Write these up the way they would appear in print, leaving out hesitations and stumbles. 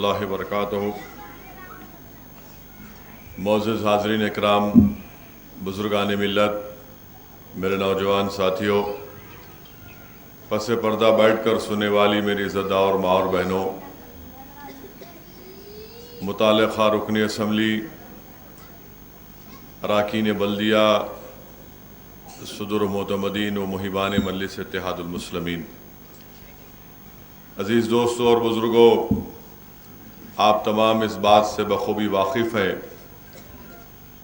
اللہ وبرکاتہ۔ معزز حاضرین اکرام، بزرگان ملت، میرے نوجوان ساتھیوں، پس پردہ بیٹھ کر سننے والی میری عزتدار ماں اور بہنوں، متعلقہ رکن اسمبلی، اراکین بلدیہ، صدر و معتمدین و محبان مجلس اتحاد المسلمین، عزیز دوستوں اور بزرگوں، آپ تمام اس بات سے بخوبی واقف ہیں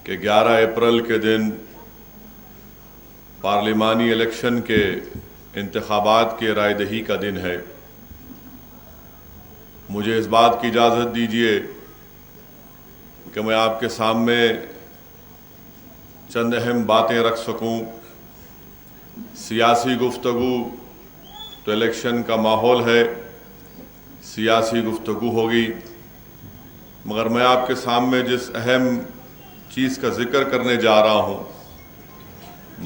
کہ 11 اپریل کے دن پارلیمانی الیکشن کے انتخابات کے رائے دہی کا دن ہے۔ مجھے اس بات کی اجازت دیجیے کہ میں آپ کے سامنے چند اہم باتیں رکھ سکوں۔ سیاسی گفتگو تو الیکشن کا ماحول ہے، سیاسی گفتگو ہوگی، مگر میں آپ کے سامنے جس اہم چیز کا ذکر کرنے جا رہا ہوں،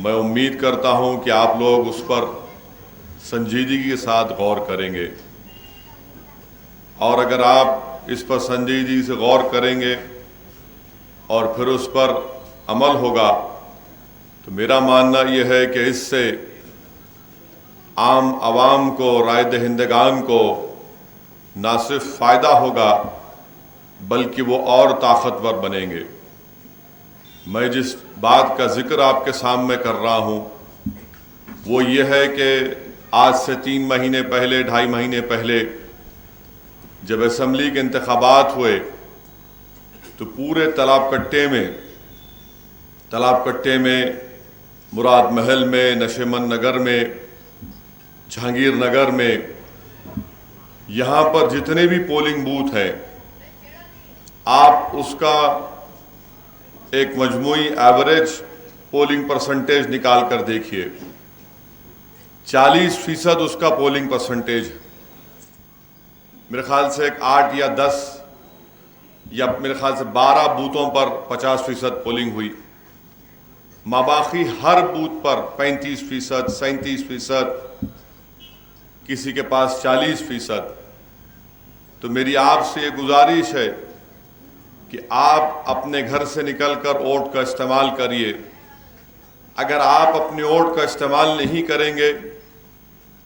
میں امید کرتا ہوں کہ آپ لوگ اس پر سنجیدگی کے ساتھ غور کریں گے، اور اگر آپ اس پر سنجیدگی سے غور کریں گے اور پھر اس پر عمل ہوگا تو میرا ماننا یہ ہے کہ اس سے عام عوام کو، رائے دہندگان کو نہ صرف فائدہ ہوگا بلکہ وہ اور طاقتور بنیں گے۔ میں جس بات کا ذکر آپ کے سامنے کر رہا ہوں وہ یہ ہے کہ آج سے 3 مہینے پہلے، 2.5 مہینے پہلے جب اسمبلی کے انتخابات ہوئے تو پورے تالاب کٹے میں، مراد محل میں، نشیمن نگر میں، جہانگیر نگر میں، یہاں پر جتنے بھی پولنگ بوتھ ہیں، آپ اس کا ایک مجموعی ایوریج پولنگ پرسنٹیج نکال کر دیکھیے، 40% اس کا پولنگ پرسنٹیج ہے۔ میرے خیال سے 8 یا 10 یا میرے خیال سے 12 بوتھوں پر 50% پولنگ ہوئی، ماباقی ہر بوتھ پر 35%، 37%، کسی کے پاس 40%۔ تو میری آپ سے یہ گزارش ہے کہ آپ اپنے گھر سے نکل کر ووٹ کا استعمال کریے۔ اگر آپ اپنے ووٹ کا استعمال نہیں کریں گے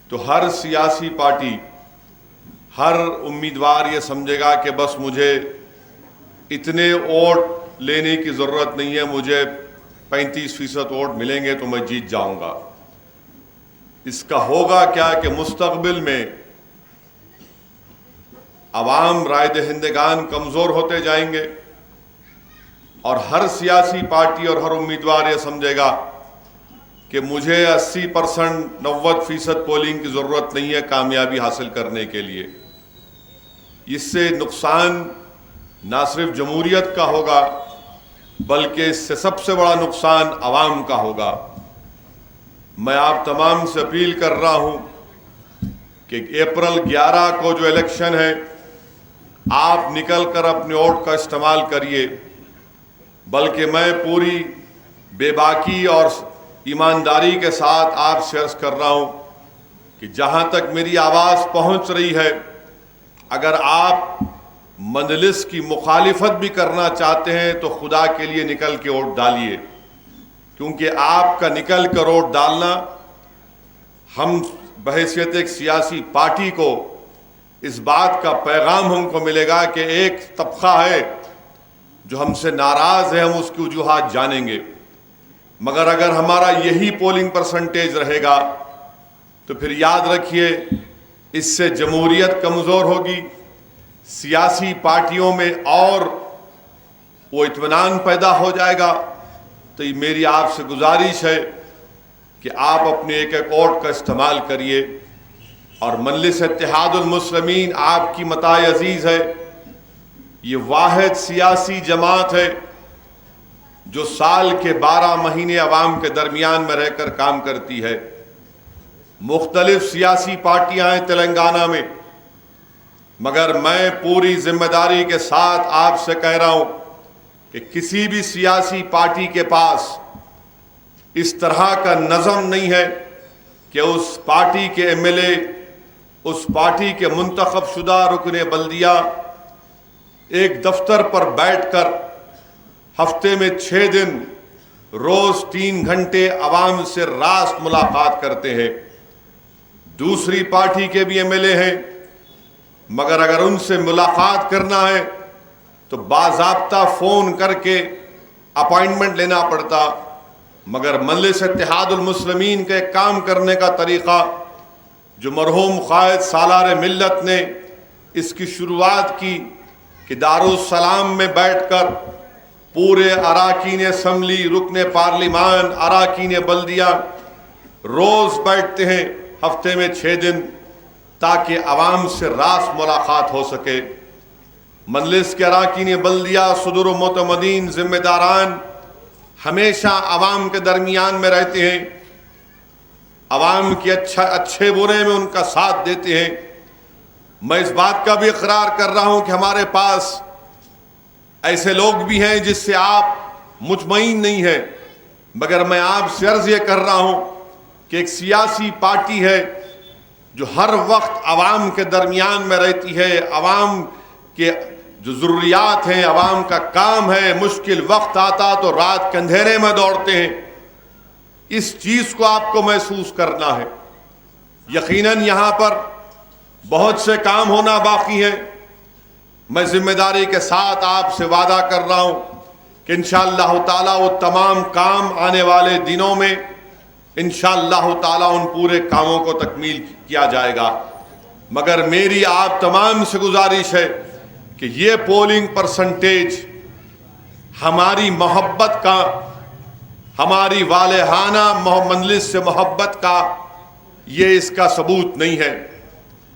تو ہر سیاسی پارٹی، ہر امیدوار یہ سمجھے گا کہ بس مجھے اتنے ووٹ لینے کی ضرورت نہیں ہے، مجھے 35% ووٹ ملیں گے تو میں جیت جاؤں گا۔ اس کا ہوگا کیا کہ مستقبل میں عوام، رائے دہندگان کمزور ہوتے جائیں گے اور ہر سیاسی پارٹی اور ہر امیدوار یہ سمجھے گا کہ مجھے 80%، 90% پولنگ کی ضرورت نہیں ہے کامیابی حاصل کرنے کے لیے۔ اس سے نقصان نہ صرف جمہوریت کا ہوگا بلکہ اس سے سب سے بڑا نقصان عوام کا ہوگا۔ میں آپ تمام سے اپیل کر رہا ہوں کہ اپریل 11 کو جو الیکشن ہے، آپ نکل کر اپنے ووٹ کا استعمال کریے، بلکہ میں پوری بے باکی اور ایمانداری کے ساتھ آپ سے عرض کر رہا ہوں کہ جہاں تک میری آواز پہنچ رہی ہے، اگر آپ مجلس کی مخالفت بھی کرنا چاہتے ہیں تو خدا کے لیے نکل کے ووٹ ڈالیے، کیونکہ آپ کا نکل کر ووٹ ڈالنا ہم بحیثیت ایک سیاسی پارٹی کو اس بات کا پیغام ہم کو ملے گا کہ ایک طبقہ ہے جو ہم سے ناراض ہے، ہم اس کی وجوہات جانیں گے، مگر اگر ہمارا یہی پولنگ پرسنٹیج رہے گا تو پھر یاد رکھیے اس سے جمہوریت کمزور ہوگی، سیاسی پارٹیوں میں اور وہ اطمینان پیدا ہو جائے گا۔ تو یہ میری آپ سے گزارش ہے کہ آپ اپنے ایک ووٹ کا استعمال کریے، اور مجلس اتحاد المسلمین آپ کی متاع عزیز ہے۔ یہ واحد سیاسی جماعت ہے جو سال کے 12 مہینے عوام کے درمیان میں رہ کر کام کرتی ہے۔ مختلف سیاسی پارٹیاں ہیں تلنگانہ میں، مگر میں پوری ذمہ داری کے ساتھ آپ سے کہہ رہا ہوں کہ کسی بھی سیاسی پارٹی کے پاس اس طرح کا نظم نہیں ہے کہ اس پارٹی کے ایم ایل اے، اس پارٹی کے منتخب شدہ رکن بلدیہ ایک دفتر پر بیٹھ کر ہفتے میں 6 دن روز 3 گھنٹے عوام سے راست ملاقات کرتے ہیں. دوسری پارٹی کے بھی MLA ہیں، مگر اگر ان سے ملاقات کرنا ہے تو باضابطہ فون کر کے اپائنٹمنٹ لینا پڑتا. مگر مجلس اتحاد المسلمین کا ایک کام کرنے کا طریقہ جو مرحوم قائد سالار ملت نے اس کی شروعات کی کہ دارالسلام میں بیٹھ کر پورے اراکین اسمبلی، رکن پارلیمان، اراکین بلدیہ روز بیٹھتے ہیں ہفتے میں 6 دن تاکہ عوام سے راست ملاقات ہو سکے. مجلس کے اراکین بلدیہ، صدور و معتمدین، ذمہ داران ہمیشہ عوام کے درمیان میں رہتے ہیں، عوام کے اچھے برے میں ان کا ساتھ دیتے ہیں. میں اس بات کا بھی اقرار کر رہا ہوں کہ ہمارے پاس ایسے لوگ بھی ہیں جس سے آپ مطمئن نہیں ہیں، مگر میں آپ سے عرض یہ کر رہا ہوں کہ ایک سیاسی پارٹی ہے جو ہر وقت عوام کے درمیان میں رہتی ہے، عوام کے جو ضروریات ہیں، عوام کا کام ہے، مشکل وقت آتا تو رات کے اندھیرے میں دوڑتے ہیں. اس چیز کو آپ کو محسوس کرنا ہے. یقیناً یہاں پر بہت سے کام ہونا باقی ہیں. میں ذمہ داری کے ساتھ آپ سے وعدہ کر رہا ہوں کہ انشاءاللہ تعالیٰ وہ تمام کام آنے والے دنوں میں انشاءاللہ تعالیٰ ان پورے کاموں کو تکمیل کیا جائے گا. مگر میری آپ تمام سے گزارش ہے کہ یہ پولنگ پرسنٹیج ہماری محبت کا، ہماری والہانہ مجلس سے محبت کا، یہ اس کا ثبوت نہیں ہے.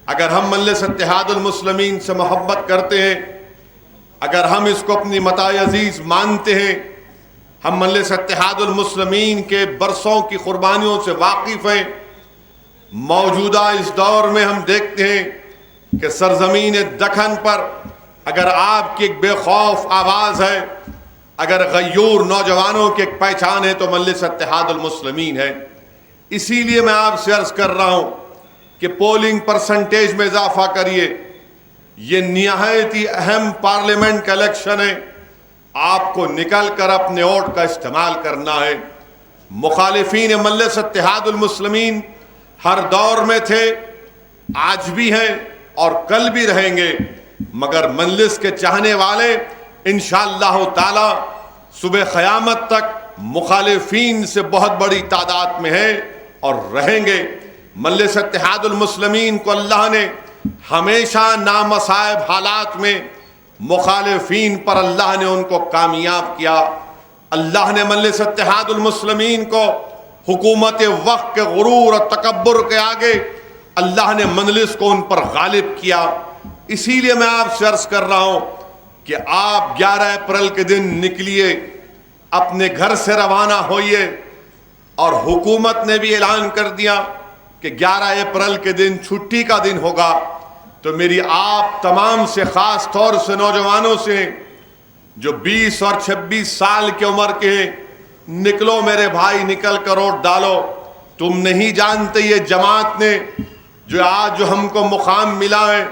اگر ہم مجلس اتحاد المسلمین سے محبت کرتے ہیں، اگر ہم اس کو اپنی متاع عزیز مانتے ہیں، ہم مجلس اتحاد المسلمین کے برسوں کی قربانیوں سے واقف ہیں، موجودہ اس دور میں ہم دیکھتے ہیں کہ سرزمین دکن پر اگر آپ کی ایک بے خوف آواز ہے، اگر غیور نوجوانوں کی ایک پہچان ہے تو مجلس اتحاد المسلمین ہے. اسی لیے میں آپ سے عرض کر رہا ہوں کہ پولنگ پرسنٹیج میں اضافہ کریے. یہ نہایت ہی اہم پارلیمنٹ کا الیکشن ہے، آپ کو نکل کر اپنے ووٹ کا استعمال کرنا ہے. مخالفین مجلس اتحاد المسلمین ہر دور میں تھے، آج بھی ہیں اور کل بھی رہیں گے، مگر مجلس کے چاہنے والے انشاءاللہ تعالی صبح قیامت تک مخالفین سے بہت بڑی تعداد میں ہیں اور رہیں گے. مجلس اتحاد المسلمین کو اللہ نے ہمیشہ نامصائب حالات میں مخالفین پر اللہ نے ان کو کامیاب کیا. اللہ نے مجلس اتحاد المسلمین کو حکومت وقت کے غرور اور تکبر کے آگے اللہ نے مجلس کو ان پر غالب کیا. اسی لیے میں آپ سے عرض کر رہا ہوں کہ آپ 11 اپریل کے دن نکلیے، اپنے گھر سے روانہ ہوئیے. اور حکومت نے بھی اعلان کر دیا کہ 11 اپریل کے دن چھٹی کا دن ہوگا. تو میری آپ تمام سے، خاص طور سے نوجوانوں سے جو 20 اور 26 سال کی عمر کے ہیں، نکلو میرے بھائی، نکل کر ووٹ ڈالو. تم نہیں جانتے یہ جماعت نے جو آج جو ہم کو مقام ملا ہے،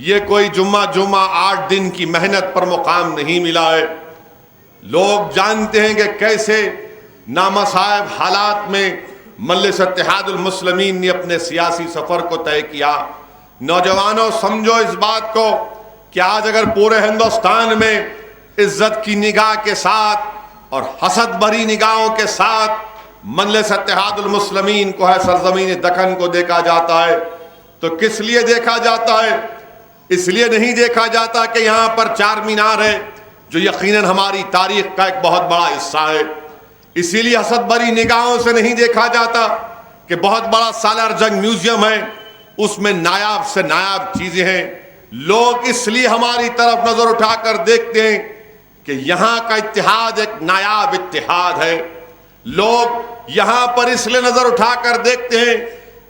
یہ کوئی جمعہ 8 دن کی محنت پر مقام نہیں ملا ہے. لوگ جانتے ہیں کہ کیسے نامصائب حالات میں مجلس اتحاد المسلمین نے اپنے سیاسی سفر کو طے کیا. نوجوانوں سمجھو اس بات کو کہ آج اگر پورے ہندوستان میں عزت کی نگاہ کے ساتھ اور حسد بھری نگاہوں کے ساتھ مجلس اتحاد المسلمین کو ہے، سرزمین دکن کو دیکھا جاتا ہے، تو کس لیے دیکھا جاتا ہے؟ اس لیے نہیں دیکھا جاتا کہ یہاں پر 4 مینار ہے جو یقیناً ہماری تاریخ کا ایک بہت بڑا حصہ ہے. اسی لیے حسد بھری نگاہوں سے نہیں دیکھا جاتا کہ بہت بڑا سالار جنگ میوزیم ہے، اس میں نایاب سے نایاب چیزیں ہیں. لوگ اس لیے ہماری طرف نظر اٹھا کر دیکھتے ہیں کہ یہاں کا اتحاد ایک نایاب اتحاد ہے. لوگ یہاں پر اس لیے نظر اٹھا کر دیکھتے ہیں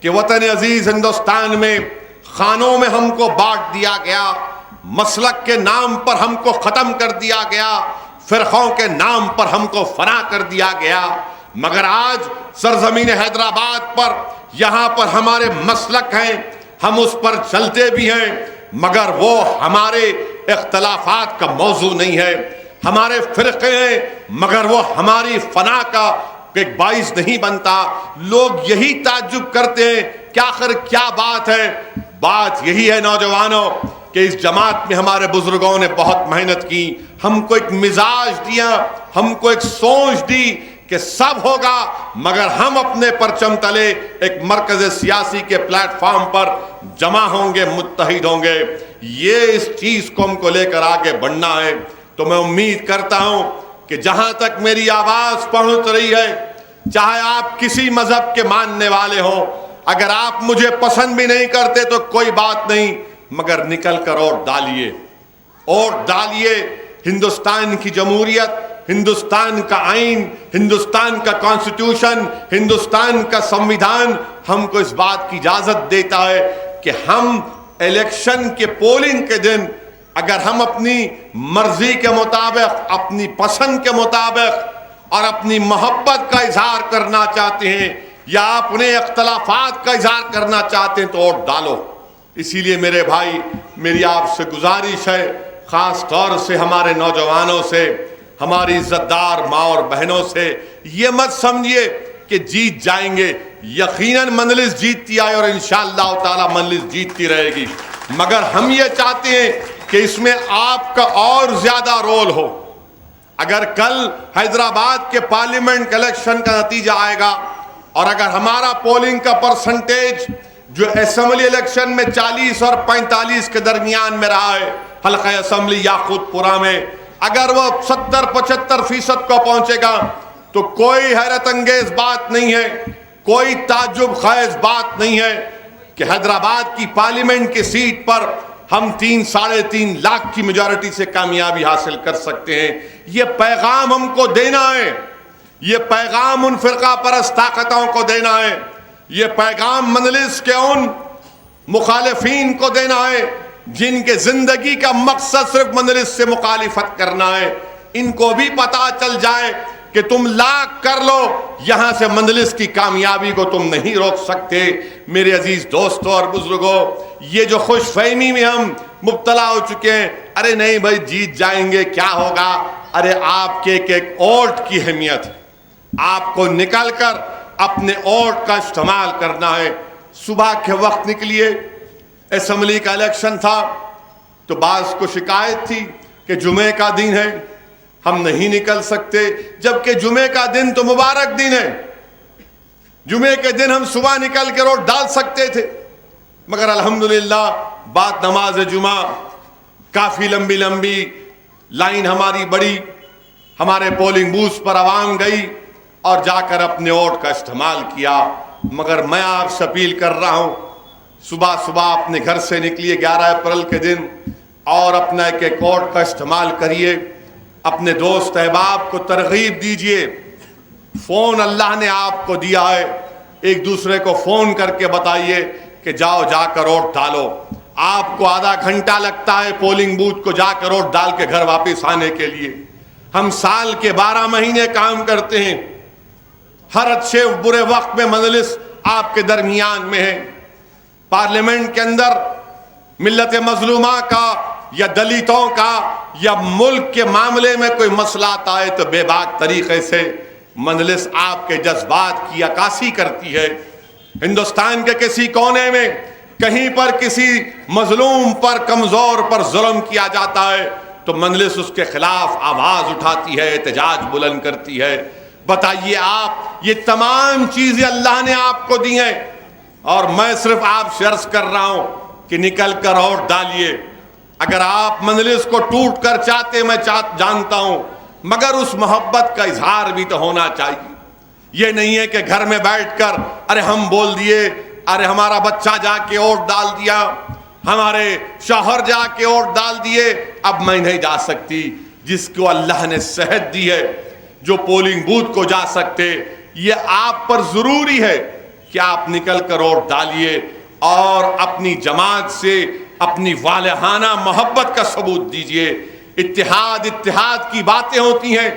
کہ وطن عزیز ہندوستان میں خانوں میں ہم کو بانٹ دیا گیا، مسلک کے نام پر ہم کو ختم کر دیا گیا، فرقوں کے نام پر ہم کو فنا کر دیا گیا. مگر آج سرزمین حیدرآباد پر یہاں پر ہمارے مسلک ہیں، ہم اس پر چلتے بھی ہیں، مگر وہ ہمارے اختلافات کا موضوع نہیں ہے، ہمارے فرقے ہیں مگر وہ ہماری فنا کا ایک باعث نہیں بنتا۔ لوگ یہی تعجب کرتے ہیں کہ آخر کیا بات ہے؟ بات یہی ہے نوجوانوں کہ اس جماعت میں ہمارے بزرگوں نے بہت محنت کی، ہم کو ایک مزاج دیا، ہم کو ایک سوچ دی کہ سب ہوگا مگر ہم اپنے پرچم تلے ایک مرکز سیاسی کے پلیٹ فارم پر جمع ہوں گے، متحد ہوں گے۔ یہ اس چیز کو ہم کو لے کر آگے بڑھنا ہے۔ تو میں امید کرتا ہوں کہ جہاں تک میری آواز پہنچ رہی ہے، چاہے آپ کسی مذہب کے ماننے والے ہوں، اگر آپ مجھے پسند بھی نہیں کرتے تو کوئی بات نہیں، مگر نکل کر ووٹ ڈالیے، ووٹ ڈالیے۔ ہندوستان کی جمہوریت، ہندوستان کا آئین، ہندوستان کا کانسٹیٹیوشن، ہندوستان کا سمویدھان ہم کو اس بات کی اجازت دیتا ہے کہ ہم الیکشن کے پولنگ کے دن اگر ہم اپنی مرضی کے مطابق، اپنی پسند کے مطابق اور اپنی محبت کا اظہار کرنا چاہتے ہیں یا اپنے اختلافات کا اظہار کرنا چاہتے ہیں تو ووٹ ڈالو۔ اسی لیے میرے بھائی، میری آپ سے گزارش ہے، خاص طور سے ہمارے نوجوانوں سے، ہماری عزت دار ماں اور بہنوں سے، یہ مت سمجھیے کہ جیت جائیں گے۔ یقیناً مجلس جیتتی آئے اور انشاءاللہ تعالی مجلس جیتتی رہے گی، مگر ہم یہ چاہتے ہیں کہ اس میں آپ کا اور زیادہ رول ہو۔ اگر کل حیدرآباد کے پارلیمنٹ کے الیکشن کا نتیجہ آئے گا اور اگر ہمارا پولنگ کا پرسنٹیج جو اسمبلی الیکشن میں 40 اور 45 کے درمیان میں رہا ہے، حلقہ اسمبلی یاقوت پورہ میں اگر وہ 70-75% کو پہنچے گا تو کوئی حیرت انگیز بات نہیں ہے، کوئی تعجب خیز بات نہیں ہے کہ حیدرآباد کی پارلیمنٹ کی سیٹ پر ہم 3-3.5 لاکھ کی میجورٹی سے کامیابی حاصل کر سکتے ہیں۔ یہ پیغام ہم کو دینا ہے، یہ پیغام ان فرقہ پرست طاقتوں کو دینا ہے، یہ پیغام مجلس کے ان مخالفین کو دینا ہے جن کے زندگی کا مقصد صرف مجلس سے مخالفت کرنا ہے۔ ان کو بھی پتا چل جائے کہ تم لاکھ کر لو، یہاں سے مجلس کی کامیابی کو تم نہیں روک سکتے۔ میرے عزیز دوستوں اور بزرگوں، یہ جو خوش فہمی میں ہم مبتلا ہو چکے ہیں، ارے نہیں بھائی جیت جائیں گے کیا ہوگا، ارے آپ کے ایک ووٹ کی اہمیت ہے، آپ کو نکل کر اپنے ووٹ کا استعمال کرنا ہے۔ صبح کے وقت نکلیے، اسمبلی کا الیکشن تھا تو بعض کو شکایت تھی کہ جمعے کا دن ہے ہم نہیں نکل سکتے، جبکہ جمعے کا دن تو مبارک دن ہے، جمعے کے دن ہم صبح نکل کے ووٹ ڈال سکتے تھے، مگر الحمدللہ بعد نماز جمعہ کافی لمبی لائن ہماری بڑی، ہمارے پولنگ بوتھ پر عوام گئی اور جا کر اپنے ووٹ کا استعمال کیا۔ مگر میں آپ سے اپیل کر رہا ہوں، صبح اپنے گھر سے نکلیے 11 اپریل کے دن اور اپنا ایک ووٹ کا استعمال کریے، اپنے دوست احباب کو ترغیب دیجئے۔ فون اللہ نے آپ کو دیا ہے، ایک دوسرے کو فون کر کے بتائیے کہ جاؤ جا کر ووٹ ڈالو۔ آپ کو آدھا گھنٹہ لگتا ہے پولنگ بوتھ کو جا کر ووٹ ڈال کے گھر واپس آنے کے لیے، ہم سال کے 12 مہینے کام کرتے ہیں، ہر اچھے برے وقت میں مجلس آپ کے درمیان میں ہے۔ پارلیمنٹ کے اندر ملت مظلومہ کا یا دلیتوں کا یا ملک کے معاملے میں کوئی مسئلہ آتا ہے تو بے باک طریقے سے مجلس آپ کے جذبات کی عکاسی کرتی ہے۔ ہندوستان کے کسی کونے میں کہیں پر کسی مظلوم پر، کمزور پر ظلم کیا جاتا ہے تو مجلس اس کے خلاف آواز اٹھاتی ہے، احتجاج بلند کرتی ہے۔ بتائیے آپ، یہ تمام چیزیں اللہ نے آپ کو دی ہیں اور میں صرف آپ سے عرض کر رہا ہوں کہ نکل کر ووٹ ڈالیے۔ اگر آپ مجلس کو ٹوٹ کر چاہتے، میں جانتا ہوں، مگر اس محبت کا اظہار بھی تو ہونا چاہیے۔ یہ نہیں ہے کہ گھر میں بیٹھ کر ارے ہم بول دیے، ارے ہمارا بچہ جا کے ووٹ ڈال دیا، ہمارے شوہر جا کے ووٹ ڈال دیے، اب میں نہیں جا سکتی۔ جس کو اللہ نے صحت دی ہے، جو پولنگ بوتھ کو جا سکتے، یہ آپ پر ضروری ہے کہ آپ نکل کر ووٹ ڈالیے اور اپنی جماعت سے اپنی والہانہ محبت کا ثبوت دیجئے۔ اتحاد کی باتیں ہوتی ہیں،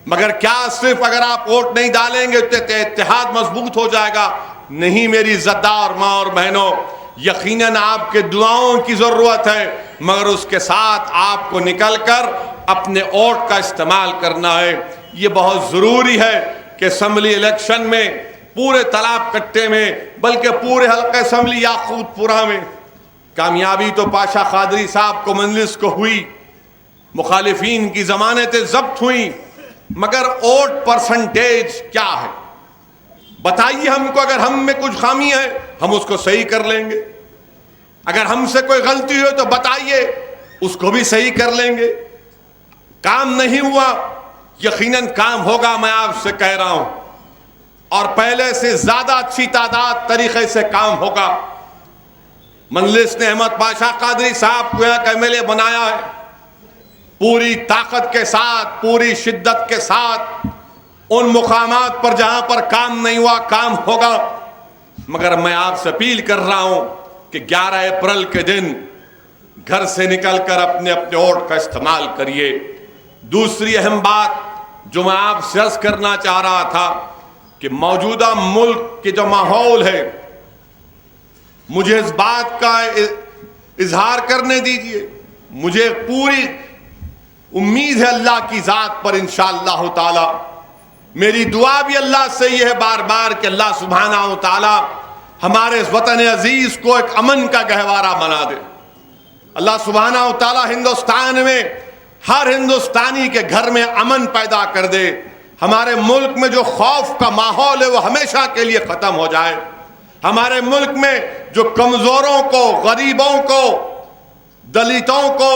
مگر کیا صرف اگر آپ ووٹ نہیں ڈالیں گے تو اتحاد مضبوط ہو جائے گا؟ نہیں میری عزت دار ماں اور بہنوں، یقیناً آپ کے دعاؤں کی ضرورت ہے، مگر اس کے ساتھ آپ کو نکل کر اپنے ووٹ کا استعمال کرنا ہے۔ یہ بہت ضروری ہے کہ اسمبلی الیکشن میں پورے تالاب کٹے میں بلکہ پورے حلقہ اسمبلی یاقوت پورہ میں کامیابی تو پاشا قادری صاحب کو مجلس کو ہوئی، مخالفین کی ضمانتیں ضبط ہوئیں، مگر ووٹ پرسنٹیج کیا ہے؟ بتائیے ہم کو، اگر ہم میں کچھ خامی ہے ہم اس کو صحیح کر لیں گے، اگر ہم سے کوئی غلطی ہو تو بتائیے اس کو بھی صحیح کر لیں گے۔ کام نہیں ہوا، یقیناً کام ہوگا، میں آپ سے کہہ رہا ہوں، اور پہلے سے زیادہ اچھی تعداد طریقے سے کام ہوگا۔ مجلس نے احمد پاشا قادری صاحب کو ایک ایم ایل اے بنایا ہے، پوری طاقت کے ساتھ، پوری شدت کے ساتھ ان مقامات پر جہاں پر کام نہیں ہوا کام ہوگا، مگر میں آپ سے اپیل کر رہا ہوں کہ 11 اپریل کے دن گھر سے نکل کر اپنے اپنے ووٹ کا استعمال کریے۔ دوسری اہم بات جو میں آپ سے عرض کرنا چاہ رہا تھا کہ موجودہ ملک کے جو ماحول ہے، مجھے اس بات کا اظہار کرنے دیجئے، مجھے پوری امید ہے اللہ کی ذات پر انشاءاللہ تعالی، میری دعا بھی اللہ سے یہ ہے بار بار کہ اللہ سبحانہ و تعالی ہمارے اس وطن عزیز کو ایک امن کا گہوارہ بنا دے۔ اللہ سبحانہ و تعالی ہندوستان میں ہر ہندوستانی کے گھر میں امن پیدا کر دے، ہمارے ملک میں جو خوف کا ماحول ہے وہ ہمیشہ کے لیے ختم ہو جائے، ہمارے ملک میں جو کمزوروں کو، غریبوں کو، دلتوں کو،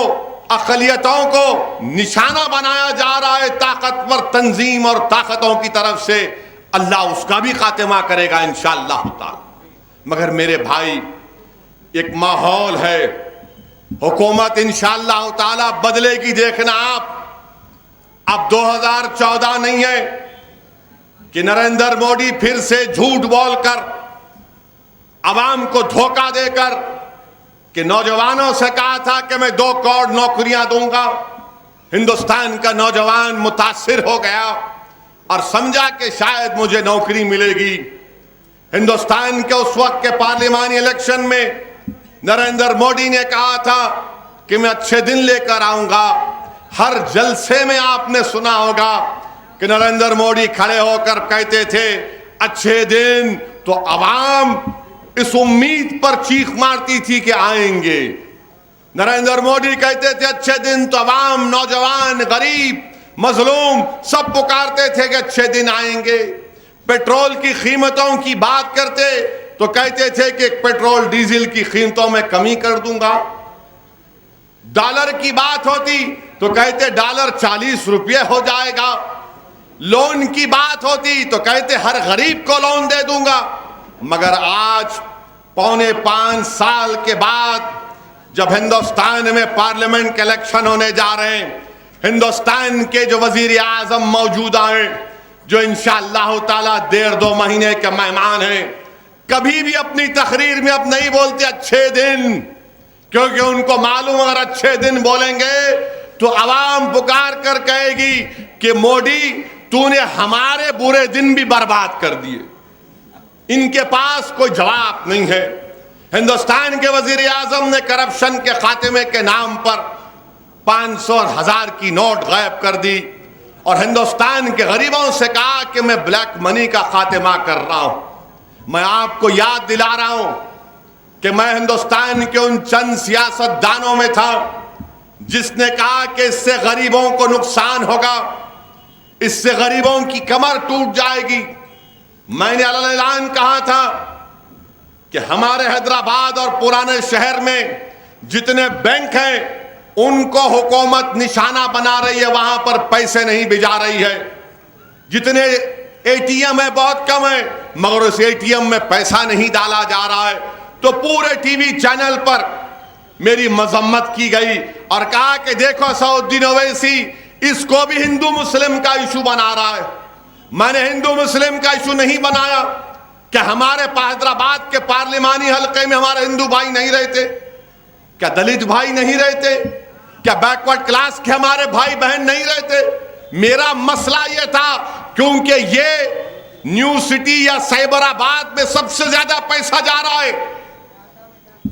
اقلیتوں کو نشانہ بنایا جا رہا ہے طاقتور تنظیم اور طاقتوں کی طرف سے، اللہ اس کا بھی خاتمہ کرے گا انشاءاللہ تعالی۔ مگر میرے بھائی، ایک ماحول ہے، حکومت انشاءاللہ تعالی بدلے گی، دیکھنا آپ اب 2014 نہیں ہے کہ نریندر موڈی پھر سے جھوٹ بول کر عوام کو دھوکہ دے کر کہ نوجوانوں سے کہا تھا کہ میں 2 کروڑ نوکریاں دوں گا، ہندوستان کا نوجوان متاثر ہو گیا اور سمجھا کہ شاید مجھے نوکری ملے گی۔ ہندوستان کے اس وقت کے پارلیمانی الیکشن میں نریندر موڈی نے کہا تھا کہ میں اچھے دن لے کر آؤں گا۔ ہر جلسے میں آپ نے سنا ہوگا کہ نریندر موڈی کھڑے ہو کر کہتے تھے اچھے دن، تو عوام اس امید پر چیخ مارتی تھی کہ آئیں گے۔ نریندر موڈی کہتے تھے اچھے دن، تو عوام، نوجوان، غریب، مظلوم سب پکارتے تھے کہ اچھے دن آئیں گے۔ پیٹرول کی قیمتوں کی بات کرتے تو کہتے تھے کہ پیٹرول ڈیزل کی قیمتوں میں کمی کر دوں گا۔ ڈالر کی بات ہوتی تو کہتے ڈالر 40 روپے ہو جائے گا۔ لون کی بات ہوتی تو کہتے ہر غریب کو لون دے دوں گا۔ مگر آج 4.25 سال کے بعد جب ہندوستان میں پارلیمنٹ کے الیکشن ہونے جا رہے ہیں، ہندوستان کے جو وزیر اعظم موجود ہیں، جو انشاءاللہ تعالی 1.5-2 مہینے کے مہمان ہیں، کبھی بھی اپنی تقریر میں اب نہیں بولتے اچھے دن، کیونکہ ان کو معلوم اگر اچھے دن بولیں گے تو عوام پکار کر کہے گی کہ موڈی تو نے ہمارے برے دن بھی برباد کر دیے۔ ان کے پاس کوئی جواب نہیں ہے۔ ہندوستان کے وزیر اعظم نے کرپشن کے خاتمے کے نام پر 500 اور 1000 کی نوٹ غائب کر دی اور ہندوستان کے غریبوں سے کہا کہ میں بلیک منی کا خاتمہ کر رہا ہوں۔ میں آپ کو یاد دلا رہا ہوں کہ میں ہندوستان کے ان چند سیاست دانوں میں تھا جس نے کہا کہ اس سے غریبوں کو نقصان ہوگا، اس سے غریبوں کی کمر ٹوٹ جائے گی۔ میں نے اعلان کہا تھا کہ ہمارے حیدرآباد اور پرانے شہر میں جتنے بینک ہیں ان کو حکومت نشانہ بنا رہی ہے، وہاں پر پیسے نہیں بھیجا رہی ہے۔ جتنے اے ٹی ایم ہے بہت کم ہے، مگر اس اے ٹی ایم میں پیسہ نہیں ڈالا جا رہا ہے۔ تو پورے ٹی وی چینل پر میری مذمت کی گئی اور کہا کہ دیکھو سعود الدین اویسی اس کو بھی ہندو مسلم کا ایشو بنا رہا ہے۔ میں نے ہندو مسلم کا ایشو نہیں بنایا کہ ہمارے حیدرآباد کے پارلیمانی حلقے میں ہمارے ہندو بھائی نہیں رہتے، کیا دلت بھائی نہیں رہتے، کیا بیکورڈ کلاس کے ہمارے بھائی بہن نہیں رہتے؟ میرا مسئلہ یہ تھا کیونکہ یہ نیو سٹی یا سائبر آباد میں سب سے زیادہ پیسہ جا رہا ہے،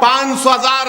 500,000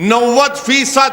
90%,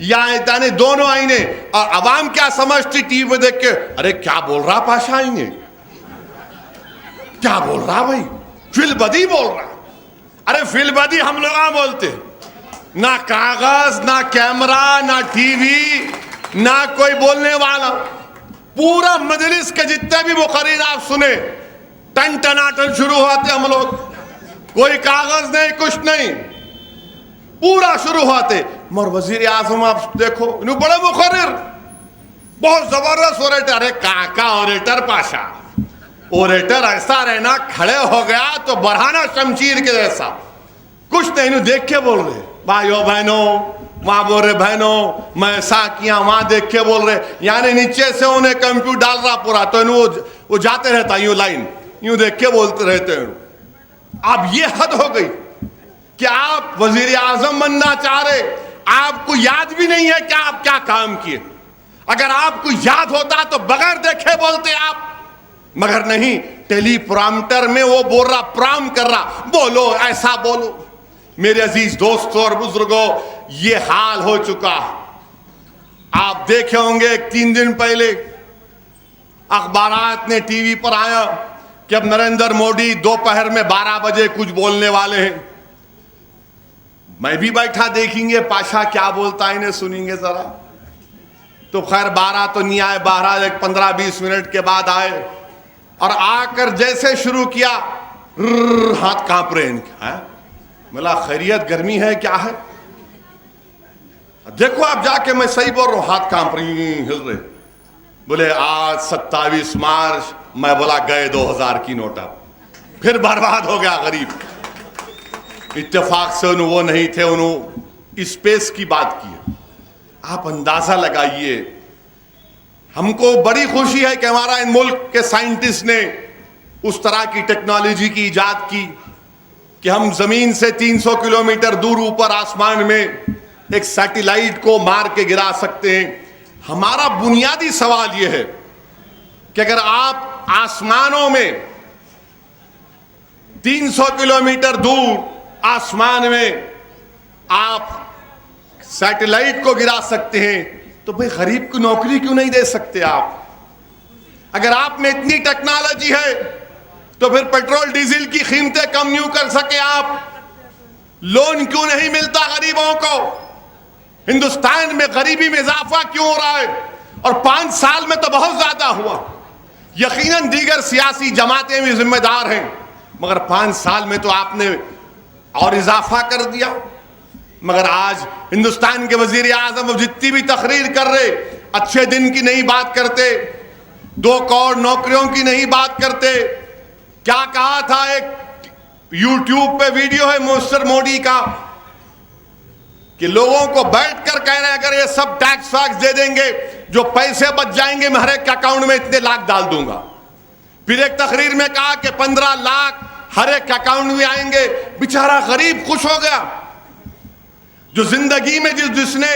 یا یعنی دونوں آئینے. اور عوام کیا سمجھتی ٹی وی دیکھ کے, ارے کیا بول رہا پاشا آئینے, کیا بول رہا بھائی, فل بدی بول رہا. ارے فل بدی ہم لوگ ہاں بولتے, نہ کاغذ, نہ کیمرہ, نہ ٹی وی, نہ کوئی بولنے والا. پورا مجلس کے جتنے بھی مقررین آپ سنے, ٹن ٹناٹن شروع ہوتے ہم لوگ, کوئی کاغذ نہیں, کچھ نہیں, پورا شروع ہوتے. مگر وزیر اعظم آپ دیکھو, انہوں بڑے مقرر, بہت زبردست اوریٹر. ارے کاکا اوریٹر پاشا, اوریٹر ایسا رہنا, کھڑے ہو گیا تو برہانہ شمشیر کے جیسا, کچھ نہیں, انہوں دیکھ کے بول رہے, بھائیو بہنوں, وہاں بول رہے بہنوں میں ایسا کیا, وہاں دیکھ کے بول رہے, یعنی نیچے سے انہیں کمپیوٹر ڈال رہا پورا, تو انہوں وہ جاتے رہتا یوں لائن, یوں دیکھ کے بولتے رہتے ہیں. اب یہ حد ہو گئی کہ آپ وزیر اعظم بننا چاہ رہے, آپ کو یاد بھی نہیں ہے کہ آپ کیا کام کیے. اگر آپ کو یاد ہوتا تو بغیر دیکھے بولتے آپ, مگر نہیں, ٹیلی پرامپٹر میں وہ بول رہا, پرام کر رہا, بولو ایسا بولو. میرے عزیز دوستوں اور بزرگوں, یہ حال ہو چکا. آپ دیکھے ہوں گے 3 دن پہلے اخبارات نے ٹی وی پر آیا کہ اب نریندر مودی دوپہر میں 12 بجے کچھ بولنے والے ہیں. میں بھی بیٹھا, دیکھیں گے پاشا کیا بولتا ہے, انہیں سنیں گے ذرا. تو خیر 12 تو نہیں آئے, 15-20 منٹ کے بعد آئے, اور آ کر جیسے شروع کیا, ہاتھ کانپ رہے ان کے. ملا خیریت, گرمی ہے کیا ہے؟ دیکھو آپ جا کے, میں صحیح بول رہا ہوں, ہاتھ کانپ رہی, ہل رہے. بولے آج 27 مارچ, میں بولا گئے 2000 کی نوٹ, اب پھر برباد ہو گیا غریب. اتفاق سے انہوں وہ نہیں تھے, انہوں اسپیس کی بات کی. آپ اندازہ لگائیے, ہم کو بڑی خوشی ہے کہ ہمارا ان ملک کے سائنٹسٹ نے اس طرح کی ٹیکنالوجی کی ایجاد کی کہ ہم زمین سے 300 کلومیٹر دور اوپر آسمان میں ایک سیٹلائٹ کو مار کے گرا سکتے ہیں. ہمارا بنیادی سوال یہ ہے کہ اگر آپ آسمانوں میں 300 کلومیٹر دور آسمان میں آپ سیٹلائٹ کو گرا سکتے ہیں, تو بھئی غریب کو نوکری کیوں نہیں دے سکتے آپ؟ اگر آپ میں اتنی ٹیکنالوجی ہے تو پھر پیٹرول ڈیزل کی قیمتیں کم کیوں کر سکے آپ؟ لون کیوں نہیں ملتا غریبوں کو؟ ہندوستان میں غریبی میں اضافہ کیوں ہو رہا ہے؟ اور 5 سال میں تو بہت زیادہ ہوا. یقیناً دیگر سیاسی جماعتیں بھی ذمہ دار ہیں, مگر 5 سال میں تو آپ نے اور اضافہ کر دیا. مگر آج ہندوستان کے وزیر اعظم جتنی بھی تقریر کر رہے, اچھے دن کی نہیں بات کرتے, 2 کروڑ نوکریوں کی نہیں بات کرتے. کیا کہا تھا, ایک یوٹیوب پہ ویڈیو ہے مسٹر مودی کا کہ لوگوں کو بیٹھ کر کہہ رہے ہیں اگر یہ سب ٹیکس فیکس دے دیں گے, جو پیسے بچ جائیں گے میں ہر ایک اکاؤنٹ میں اتنے لاکھ ڈال دوں گا. پھر ایک تقریر میں کہا کہ 15 لاکھ ہر ایک اکاؤنٹ میں آئیں گے. بیچارہ غریب خوش ہو گیا, جو زندگی میں جس نے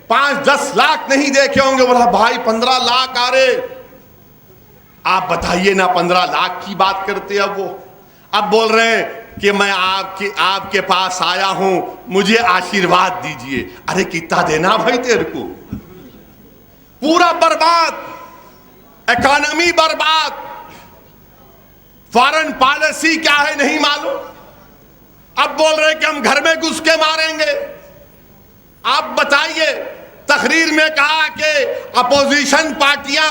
5-10 لاکھ نہیں دیکھے ہوں گے, بولا بھائی 15 لاکھ آ رہے. آپ بتائیے نا, 15 لاکھ کی بات کرتے. اب بول رہے ہیں کہ میں آپ کے پاس آیا ہوں, مجھے آشیرواد دیجئے. ارے کتنا دینا بھائی تیرے کو؟ پورا برباد, اکانومی برباد, فارن پالیسی کیا ہے نہیں معلوم. اب بول رہے کہ ہم گھر میں گھس کے ماریں گے. آپ بتائیے, تقریر میں کہا کہ اپوزیشن پارٹیاں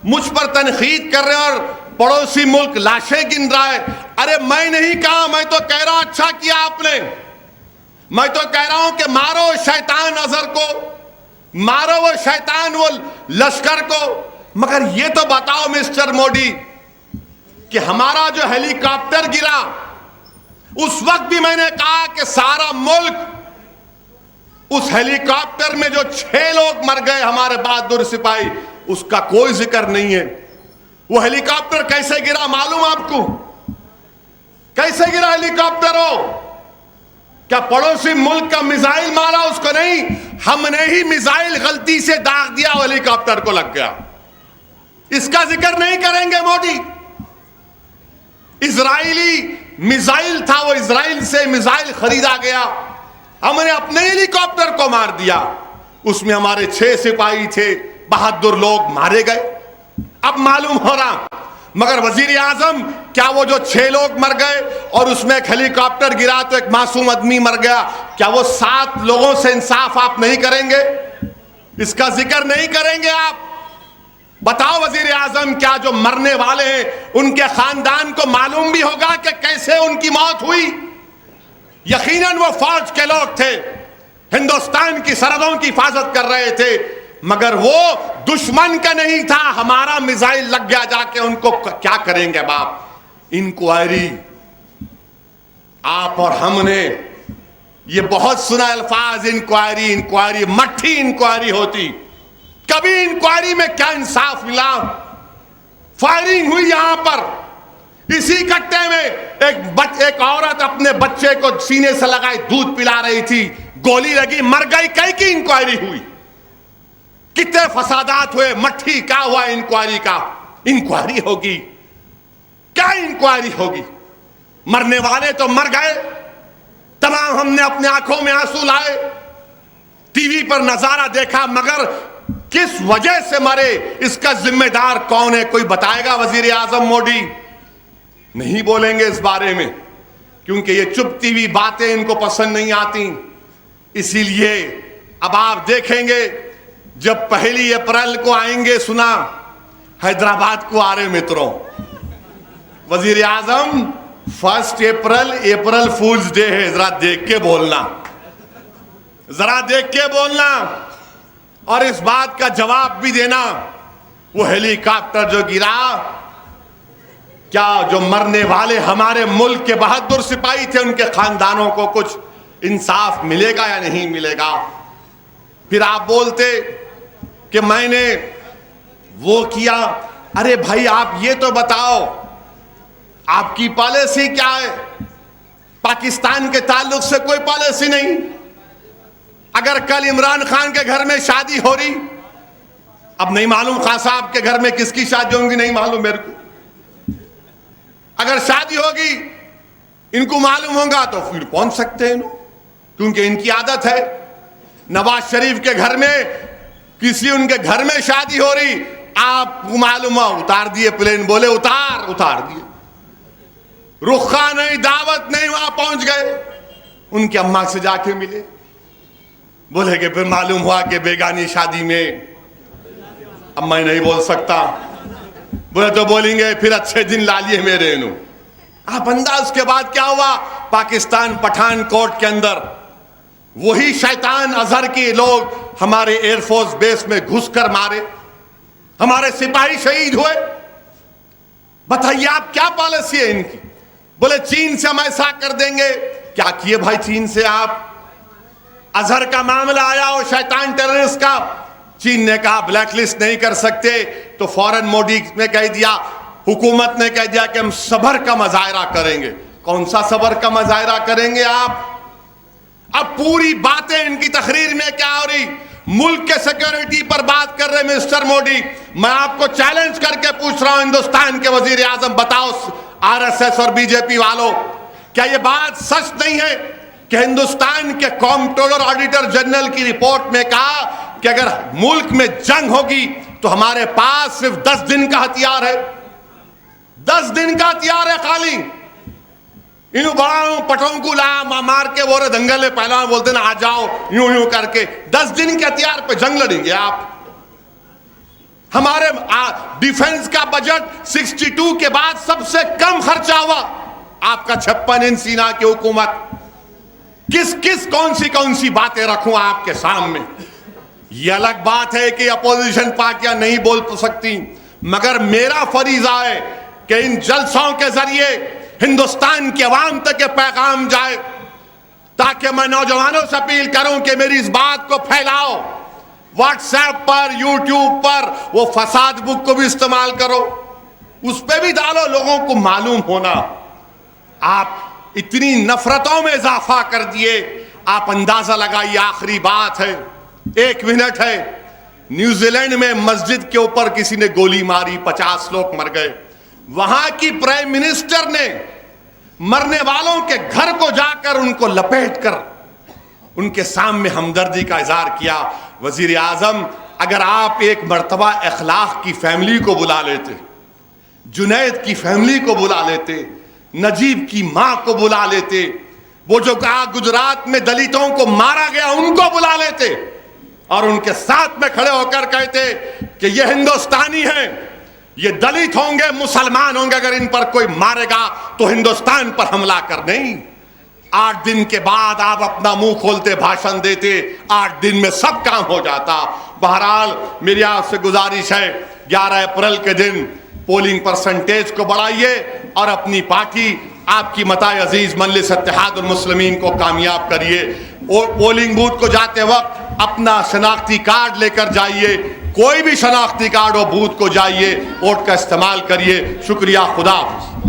مجھ پر تنقید کر رہے اور پڑوسی ملک لاشیں گن رہا ہے. ارے میں نہیں کہا, میں تو کہہ رہا اچھا کیا آپ نے. میں تو کہہ رہا ہوں کہ مارو شیطان اظہر کو, مارو وہ شیطان وہ لشکر کو. مگر یہ تو بتاؤ مسٹر مودی کہ ہمارا جو ہیلی کاپٹر گرا, اس وقت بھی میں نے کہا کہ سارا ملک, اس ہیلی کاپٹر میں جو 6 لوگ مر گئے ہمارے بہادر سپاہی, اس کا کوئی ذکر نہیں ہے. وہ ہیلی کاپٹر کیسے گرا معلوم آپ کو؟ کیسے گرا ہیلی کاپٹر؟ کیا پڑوسی ملک کا میزائل مارا اس کو؟ نہیں, ہم نے ہی میزائل غلطی سے داغ دیا, وہ ہیلی کاپٹر کو لگ گیا. اس کا ذکر نہیں کریں گے مودی. اسرائیلی میزائل تھا, وہ اسرائیل سے میزائل خریدا گیا, ہم نے اپنے ہیلی کاپٹر کو مار دیا. اس میں ہمارے 6 سپاہی تھے, بہادر لوگ مارے گئے. اب معلوم ہو رہا, مگر وزیر اعظم کیا وہ جو 6 لوگ مر گئے اور اس میں ایک ہیلی کاپٹر گرا تو ایک معصوم آدمی مر گیا, کیا وہ 7 لوگوں سے انصاف آپ نہیں کریں گے؟ اس کا ذکر نہیں کریں گے آپ؟ بتاؤ وزیر اعظم, کیا جو مرنے والے ہیں ان کے خاندان کو معلوم بھی ہوگا کہ کیسے ان کی موت ہوئی؟ یقیناً وہ فوج کے لوگ تھے, ہندوستان کی سرحدوں کی حفاظت کر رہے تھے, مگر وہ دشمن کا نہیں تھا. ہمارا میزائل لگ گیا, جا کے ان کو کیا کریں گے باپ؟ انکوائری, آپ اور ہم نے یہ بہت سنا الفاظ, انکوائری انکوائری, مٹھی انکوائری ہوتی. کبھی انکوائری میں کیا انصاف ملا؟ فائرنگ ہوئی یہاں پر, اسی کٹے میں ایک عورت اپنے بچے کو سینے سے لگائے دودھ پلا رہی تھی, گولی لگی, مر گئی. کئی کی انکوائری ہوئی؟ کتنے فسادات ہوئے؟ مٹھی کیا ہوا انکوائری کا؟ انکوائری ہوگی, کیا انکوائری ہوگی؟ مرنے والے تو مر گئے, تمام ہم نے اپنے آنکھوں میں آنسو لائے, ٹی وی پر نظارہ دیکھا, مگر کس وجہ سے مرے اس کا ذمہ دار کون ہے؟ کوئی بتائے گا؟ وزیر اعظم مودی نہیں بولیں گے اس بارے میں, کیونکہ یہ چپتی ہوئی باتیں ان کو پسند نہیں آتی. اسی لیے اب آپ دیکھیں گے جب 1 اپریل کو آئیں گے, سنا حیدرآباد کو آ رہے متروں, وزیر اعظم 1 اپریل اپریل فولز ڈے ہے, ذرا دیکھ کے بولنا, ذرا دیکھ کے بولنا, اور اس بات کا جواب بھی دینا. وہ ہیلی کاپٹر جو گرا, کیا جو مرنے والے ہمارے ملک کے بہادر سپاہی تھے ان کے خاندانوں کو کچھ انصاف ملے گا یا نہیں ملے گا؟ پھر آپ بولتے کہ میں نے وہ کیا. ارے بھائی آپ یہ تو بتاؤ آپ کی پالیسی کیا ہے؟ پاکستان کے تعلق سے کوئی پالیسی نہیں. اگر کل عمران خان کے گھر میں شادی ہو رہی, اب نہیں معلوم خان صاحب کے گھر میں کس کی شادی ہوں گی, نہیں معلوم میرے کو, اگر شادی ہوگی ان کو معلوم ہوگا تو پھر پہنچ سکتے ہیں, کیونکہ ان کی عادت ہے. نواز شریف کے گھر میں کسی ان کے گھر میں شادی ہو رہی, آپ کو معلوم ہو, اتار دیے پلین, بولے اتار دیے, رخا نہیں, دعوت نہیں, وہاں پہنچ گئے. ان کی اماں سے جا کے ملے, بولے کہ پھر معلوم ہوا کہ بیگانی شادی میں, اب میں نہیں بول سکتا, بولے تو بولیں گے پھر اچھے دن لا لیے میرے انہوں. آپ انداز کے بعد کیا ہوا؟ پاکستان پٹھان کوٹ کے اندر وہی شیطان اظہر کے لوگ ہمارے ایئر فورس بیس میں گھس کر مارے, ہمارے سپاہی شہید ہوئے. بتائیے آپ کیا پالیسی ہے ان کی؟ بولے چین سے ہم ایسا کر دیں گے. کیا کیے بھائی چین سے آپ؟ اظہر کا معاملہ آیا اور شیطان ٹیررسٹ کا, چین نے کہا بلیک لسٹ نہیں کر سکتے, تو فوراً مودی نے کہہ دیا, حکومت نے کہہ دیا کہ ہم صبر کا مظاہرہ کریں گے. کون سا صبر کا مظاہرہ کریں گے آپ؟ اب پوری باتیں ان کی تقریر میں کیا ہو رہی؟ ملک کے سیکیورٹی پر بات کر رہے مسٹر مودی. میں آپ کو چیلنج کر کے پوچھ رہا ہوں, ہندوستان کے وزیر اعظم, بتاؤ آر ایس ایس اور بی جے پی والوں, کیا یہ بات سچ نہیں ہے کہ ہندوستان کے کمپٹرولر آڈیٹر جنرل کی رپورٹ میں کہا کہ اگر ملک میں جنگ ہوگی تو ہمارے پاس صرف 10 دن کا ہتھیار ہے, 10 دن کا ہتھیار ہے خالی. انہوں بڑا پٹھوں کو لا مار کے وہ دنگل میں پہلوان بولتے نا, آ جاؤ یوں کر کے 10 دن کے ہتھیار پہ جنگ لڑیں گے آپ. ہمارے ڈیفنس کا بجٹ 62 کے بعد سب سے کم خرچہ ہوا, آپ کا 56 انچ سینا کی حکومت. کون سی باتیں رکھوں آپ کے سامنے؟ یہ الگ بات ہے کہ اپوزیشن پارٹیاں نہیں بول سکتی, مگر میرا فریضہ ہے کہ ان جلسوں کے ذریعے ہندوستان کے عوام تک یہ پیغام جائے, تاکہ میں نوجوانوں سے اپیل کروں کہ میری اس بات کو پھیلاؤ. واٹس ایپ پر, یوٹیوب پر وہ فساد بک کو بھی استعمال کرو, اس پہ بھی ڈالو, لوگوں کو معلوم ہونا. آپ اتنی نفرتوں میں اضافہ کر دیے, آپ اندازہ لگائیے. آخری بات ہے, 1 منٹ ہے. نیوزی لینڈ میں مسجد کے اوپر کسی نے گولی ماری, 50 لوگ مر گئے. وہاں کی پرائم منسٹر نے مرنے والوں کے گھر کو جا کر ان کو لپیٹ کر ان کے سامنے ہمدردی کا اظہار کیا. وزیر اعظم اگر آپ ایک مرتبہ اخلاق کی فیملی کو بلا لیتے, جنید کی فیملی کو بلا لیتے, نجیب کی ماں کو بلا لیتے, وہ جو کہا گجرات میں دلتوں کو مارا گیا ان کو بلا لیتے, اور ان کے ساتھ میں کھڑے ہو کر کہتے کہ یہ ہندوستانی ہیں, یہ دلت ہوں گے, مسلمان ہوں گے, اگر ان پر کوئی مارے گا تو ہندوستان پر حملہ کر. نہیں, 8 دن کے بعد آپ اپنا منہ کھولتے بھاشن دیتے, 8 دن میں سب کام ہو جاتا. بہرحال میری آپ سے گزارش ہے 11 اپریل کے دن پولنگ پرسنٹیج کو بڑھائیے اور اپنی پارٹی آپ کی متاع عزیز مجلس اتحاد المسلمین کو کامیاب کریے. اور پولنگ بوتھ کو جاتے وقت اپنا شناختی کارڈ لے کر جائیے, کوئی بھی شناختی کارڈ ہو, بوتھ کو جائیے, ووٹ کا استعمال کریے. شکریہ, خدا حافظ.